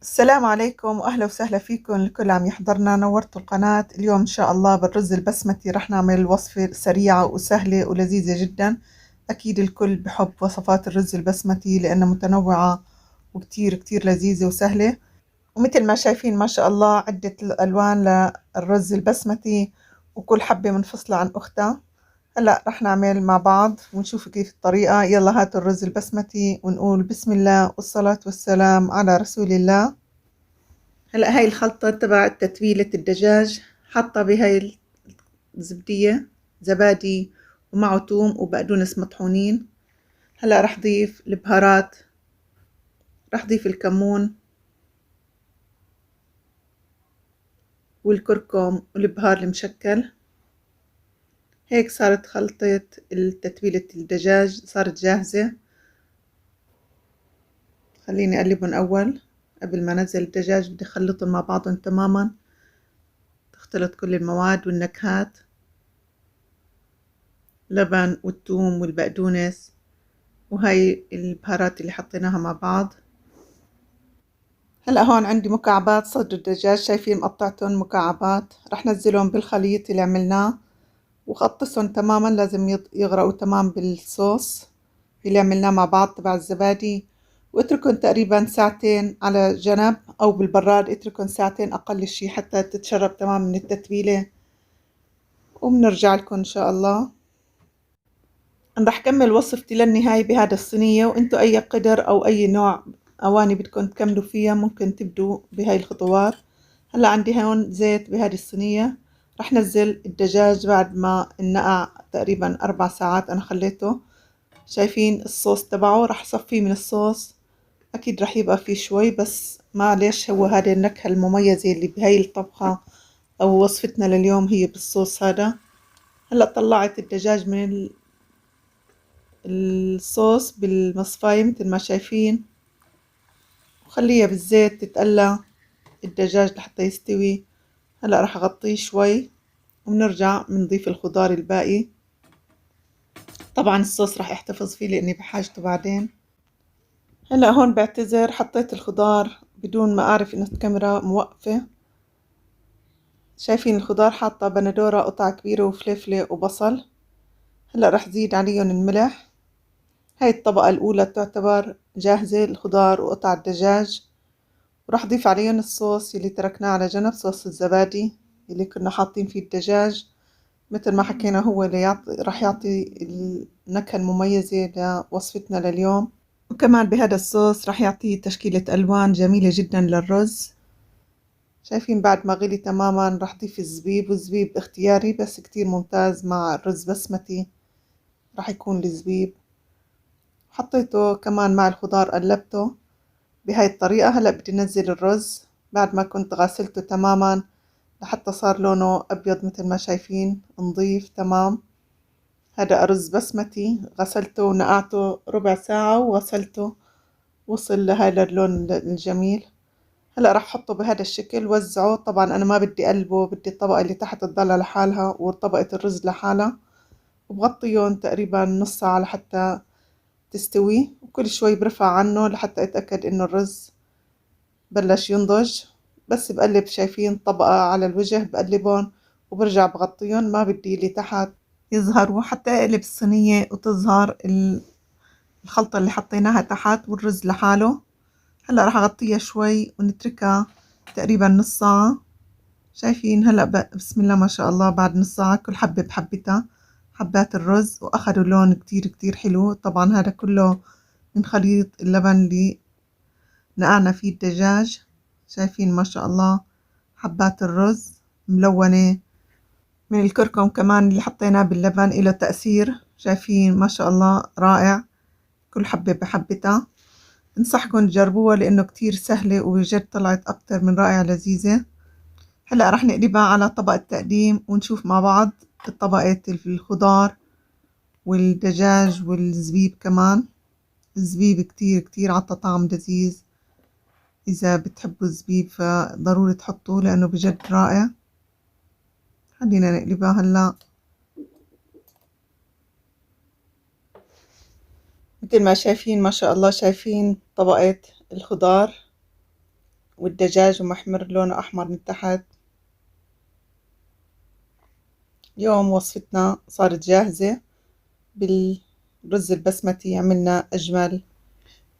السلام عليكم وأهلا وسهلا فيكم الكل عم يحضرنا. نورتوا القناة. اليوم إن شاء الله بالرز البسمتي رح نعمل وصفة سريعة وسهلة ولذيذة جدا. أكيد الكل بحب وصفات الرز البسمتي لأنها متنوعة وكتير كتير لذيذة وسهلة. ومثل ما شايفين ما شاء الله عدة الألوان للرز البسمتي وكل حبة منفصلة عن أختها. هلأ رح نعمل مع بعض ونشوف كيف الطريقة. يلا هاتوا الرز البسمتي ونقول بسم الله والصلاة والسلام على رسول الله. هلا هاي الخلطة تبع تتبيلة الدجاج، حاطة بهاي الزبدية زبادي ومعه توم وبقدونس مطحونين. هلا رح ضيف البهارات، رح ضيف الكمون والكركم والبهار المشكل. هيك صارت خلطة تتبيلة الدجاج، صارت جاهزة. خليني أقلبهم أول قبل ما أنزل الدجاج، بدي أخلطهم مع بعضهم تماما، تختلط كل المواد والنكهات، لبن والثوم والبقدونس وهاي البهارات اللي حطيناها مع بعض. هلأ هون عندي مكعبات صدر الدجاج، شايفين مقطعتهم مكعبات. رح نزلهم بالخليط اللي عملناه وخطسهم تماما، لازم يغرقوا تمام بالصوص اللي عملناه مع بعض تبع الزبادي. واتركهم تقريبا ساعتين على جنب أو بالبراد، اتركهم ساعتين أقل شي حتى تتشرب تمام من التتبيلة، وبنرجع لكم إن شاء الله. أنا رح كمل وصفتي للنهاية بهذا الصينية، وانتو أي قدر أو أي نوع أواني بدكم تكملوا فيها ممكن تبدوا بهاي الخطوات. هلا عندي هون زيت بهذه الصينية. رح نزل الدجاج بعد ما نقع تقريبا 4 ساعات أنا خليته. شايفين الصوص تبعه، رح صفيه من الصوص. أكيد رح يبقى فيه شوي بس معلش، هو هذه النكهة المميزة اللي بهاي الطبخة أو وصفتنا لليوم هي بالصوص هذا. هلا طلعت الدجاج من الصوص بالمصفاية مثل ما شايفين، وخليها بالزيت تتقلى الدجاج لحتى يستوي. هلأ راح أغطيه شوي وبنرجع بنضيف الخضار الباقي. طبعا الصوص راح احتفظ فيه لأني بحاجته بعدين. هلأ هون بعتذر حطيت الخضار بدون ما أعرف إنه الكاميرا موقفة. شايفين الخضار، حاطة بندورة قطع كبيرة وفلفلة وبصل. هلأ راح زيد عليهم الملح. هاي الطبقة الأولى تعتبر جاهزة، الخضار وقطع الدجاج. وراح أضيف عليهم الصوص اللي تركناه على جنب، صوص الزبادي اللي كنا حاطين فيه الدجاج. مثل ما حكينا هو اللي راح يعطي النكهة المميزة لوصفتنا لليوم. وكمان بهذا الصوص راح يعطيه تشكيلة ألوان جميلة جدا للرز. شايفين بعد ما غلي تماما راح أضيف الزبيب، والزبيب اختياري بس كتير ممتاز مع الرز بسمتي، راح يكون الزبيب. حطيته كمان مع الخضار، قلبته بهاي الطريقة. هلأ بدي ننزل الرز بعد ما كنت غاسلته تماما لحتى صار لونه أبيض مثل ما شايفين نظيف تمام. هذا رز بسمتي غسلته ونقعته ربع ساعة وغسلته، وصل لهذا اللون الجميل. هلأ راح أحطه بهذا الشكل، وزعه. طبعا أنا ما بدي قلبه، بدي الطبقة اللي تحت تضل لحالها وطبقة الرز لحالها. وبغطيهم تقريبا نص ساعة لحتى تستوي، وكل شوي برفع عنه لحتى أتأكد إنه الرز بلش ينضج. بس بقلب، شايفين طبقة على الوجه بقلبهم وبرجع بغطيهم، ما بدي اللي تحت يظهروا حتى اقلب الصينية وتظهر الخلطة اللي حطيناها تحت والرز لحاله. هلا راح اغطيها شوي ونتركها تقريبا نص ساعة. شايفين هلا بسم الله ما شاء الله بعد نص ساعة كل حبة بحبتها حبات الرز، واخذوا لون كتير كتير حلو. طبعا هذا كله من خليط اللبن اللي نقعنا فيه الدجاج. شايفين ما شاء الله حبات الرز ملونة. من الكركم كمان اللي حطيناه باللبن إله تأثير. شايفين ما شاء الله رائع، كل حبة بحبتها. انصحكم تجربوها لأنه كتير سهلة وبجد طلعت أكتر من رائعة لذيذة. هلأ رح نقلبها على طبق التقديم ونشوف مع بعض طبقة الخضار والدجاج والزبيب كمان. الزبيب كتير كتير عطى طعم لذيذ، إذا بتحبوا الزبيب فضروري تحطوه لأنه بجد رائع. خلينا نقلبها هلأ. مثل ما شايفين ما شاء الله، شايفين طبقة الخضار والدجاج ومحمر لونه أحمر من تحت. اليوم وصفتنا صارت جاهزة. بالرز البسمتي عملنا أجمل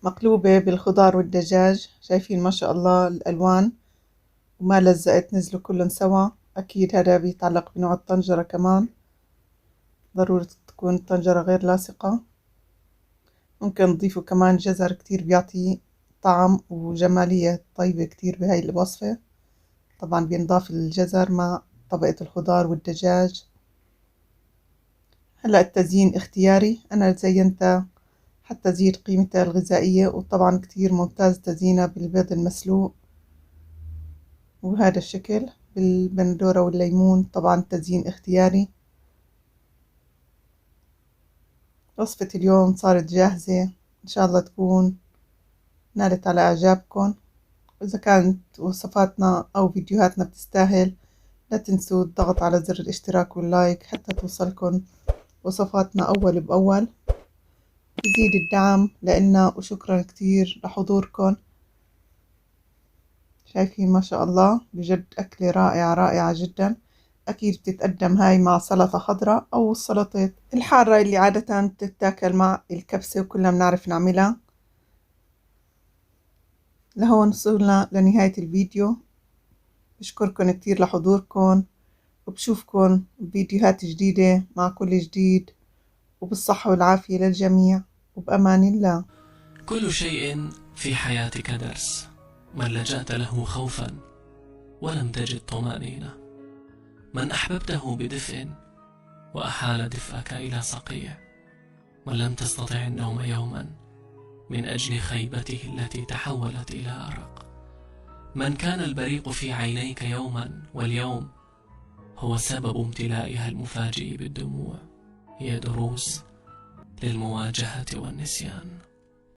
مقلوبة بالخضار والدجاج، شايفين ما شاء الله الألوان، وما لزقت، نزلوا كلهم سوا. أكيد هذا بيتعلق بنوع الطنجرة كمان، ضروري تكون الطنجرة غير لاصقة. ممكن نضيفوا كمان جزر، كتير بيعطي طعم وجمالية طيبة كتير بهاي الوصفة. طبعا بينضاف الجزر مع طبقة الخضار والدجاج. هلأ التزيين اختياري، أنا زينتها حتى تزيد قيمتها الغذائية، وطبعا كتير ممتاز تزيينها بالبيض المسلوق وهذا الشكل بالبندورة والليمون. طبعا تزيين اختياري. وصفة اليوم صارت جاهزة، إن شاء الله تكون نالت على إعجابكم. وإذا كانت وصفاتنا أو فيديوهاتنا بتستاهل، لا تنسوا الضغط على زر الاشتراك واللايك حتى توصلكم وصفاتنا أول بأول. يزيد الدعم لإلنا، وشكرا كتير لحضوركم. شايفين ما شاء الله، بجد أكلة رائعة رائعة جدا. أكيد بتتقدم هاي مع سلطة خضراء أو السلطات الحارة اللي عادة تتاكل مع الكبسة وكلنا بنعرف نعملها. لهون وصلنا لنهاية الفيديو. بشكركم كتير لحضوركم، وبشوفكن بفيديوهات جديدة مع كل جديد، وبالصحة والعافية للجميع، وبأمان الله. كل شيء في حياتك درس، من لجأت له خوفا ولم تجد طمأنينة، من أحببته بدفء وأحال دفئك إلى صقيع، من لم تستطع النوم يوما من أجل خيبته التي تحولت إلى أرق، من كان البريق في عينيك يوما واليوم هو سبب امتلائها المفاجئ بالدموع. هي دروس للمواجهة والنسيان.